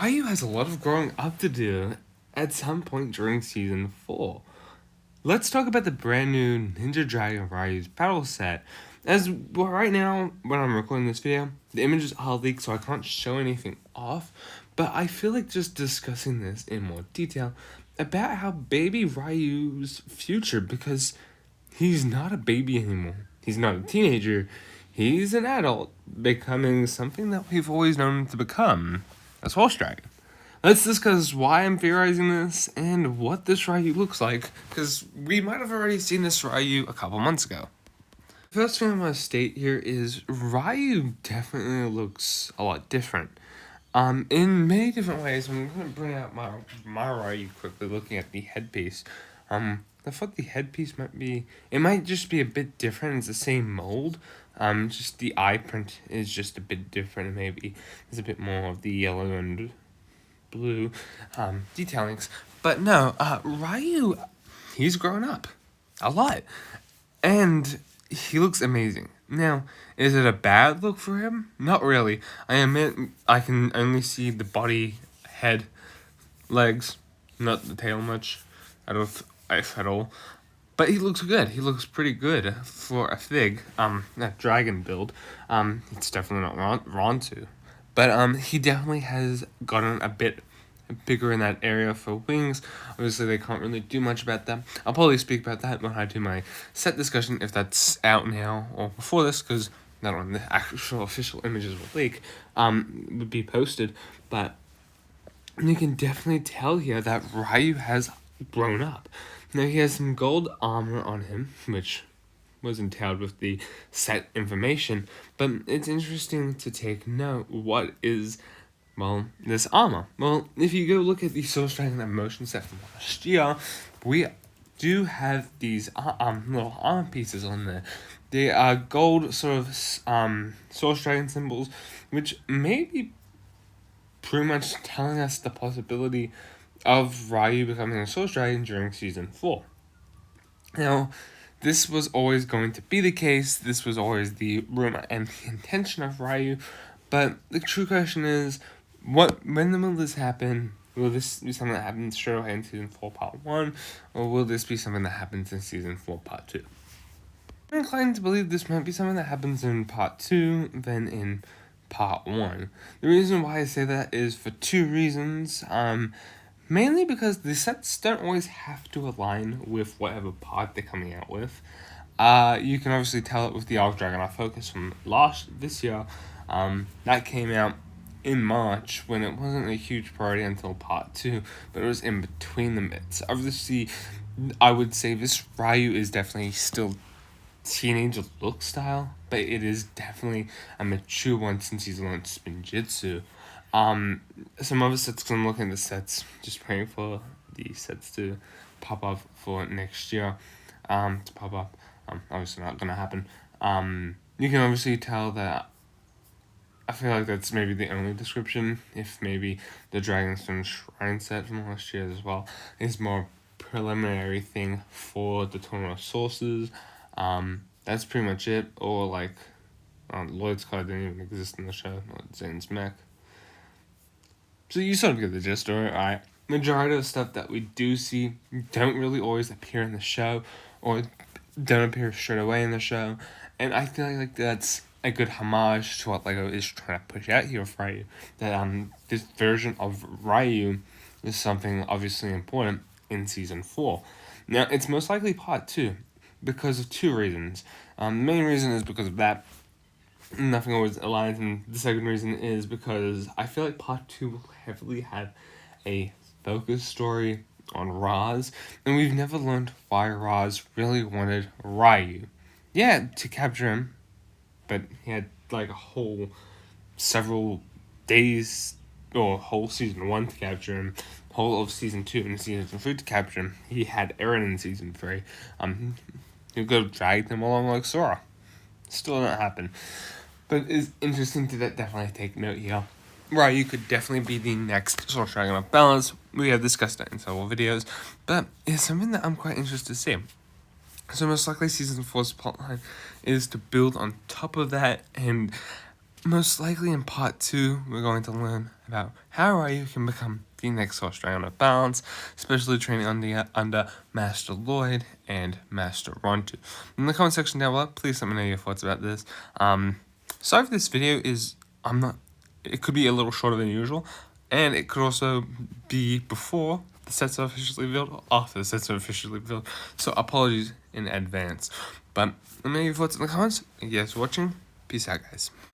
Ryu has a lot of growing up to do at some point during Season 4. Let's talk about the brand new Ninjago Ryu's battle set. As well, right now, when I'm recording this video, the images are leaked, so I can't show anything off, but I feel like just discussing this in more detail about how baby Ryu's future, because he's not a baby anymore. He's not a teenager. He's an adult, becoming something that we've always known him to become, a Soul Dragon. Let's discuss why I'm theorizing this and what this Ryu looks like, because we might have already seen this Ryu a couple months ago. First thing I'm going to state here is Ryu definitely looks a lot different. In many different ways. I'm going to bring out my Ryu quickly, looking at the headpiece. I thought the headpiece might just be a bit different. It's the same mold. Just the eye print is just a bit different. Maybe there's a bit more of the yellow and blue detailings. But no, Ryu, he's grown up a lot. And he looks amazing. Now, is it a bad look for him? Not really. I admit I can only see the body, head, legs, not the tail much, if at all. But he looks good. He looks pretty good for a fig, that dragon build. It's definitely not Rontu. But he definitely has gotten a bit bigger in that area for wings. Obviously, they can't really do much about that. I'll probably speak about that when I do my set discussion, if that's out now or before this, because not when the actual official images will leak, would be posted. But you can definitely tell here that Ryu has grown up. Now, he has some gold armor on him, which was entailed with the set information, but it's interesting to take note what is, well, this armor. Well, if you go look at the Soul Dragon Emotion set from last year, we do have these little armor pieces on there. They are gold sort of Soul Dragon symbols, which may be pretty much telling us the possibility of Ryu becoming a Soul Dragon during Season 4. Now, this was always going to be the case. This was always the rumor and the intention of Ryu. But the true question is, when will this happen? Will this be something that happens straight away in Season 4 Part 1? Or will this be something that happens in Season 4 Part 2? I'm inclined to believe this might be something that happens in Part 2 than in Part 1. The reason why I say that is for two reasons. Mainly because the sets don't always have to align with whatever part they're coming out with. You can obviously tell it with the Arc Dragon Focus from this year. That came out in March when it wasn't a huge priority until Part 2, but it was in between the bits. Obviously, I would say this Ryu is definitely still teenage look style, but it is definitely a mature one since he's learned Spinjitzu. Some other sets, I'm looking at the sets, just praying for the sets to pop up for next year, obviously not gonna happen. You can obviously tell that, I feel like that's maybe the only description, if maybe the Dragonstone Shrine set from last year as well is more preliminary thing for the Tournament of Sources. That's pretty much it, or like, Lloyd's card didn't even exist in the show, not Zane's mech. So you sort of get the gist of it, right? Majority of stuff that we do see don't really always appear in the show, or don't appear straight away in the show, and I feel like that's a good homage to what LEGO is trying to push out here for Ryu. That this version of Ryu is something obviously important in Season 4. Now, it's most likely Part 2, because of two reasons. The main reason is because of that. Nothing always aligns, and the second reason is because I feel like Part 2 will heavily have a focus story on Roz, and we've never learned why Roz really wanted Ryu. Yeah, to capture him, but he had like several days, or whole Season 1 to capture him, whole of Season 2 and Season 3 to capture him. He had Eren in Season 3. He could have dragged him along like Sora. Still not happen. But it's interesting to definitely take note here. Ryu could definitely be the next Soul Dragon of Balance. We have discussed that in several videos. But it's something that I'm quite interested to see. So most likely Season 4's plotline is to build on top of that and most likely in part 2, we're going to learn about how Ryu can become the next Australian of balance, especially training under Master Lloyd and Master Rontu. In the comment section down below, please let me know your thoughts about this. Sorry for this video it could be a little shorter than usual, and it could also be before the sets are officially revealed or after the sets are officially revealed. So apologies in advance. But let me know your thoughts in the comments. Thank you guys for watching. Peace out, guys.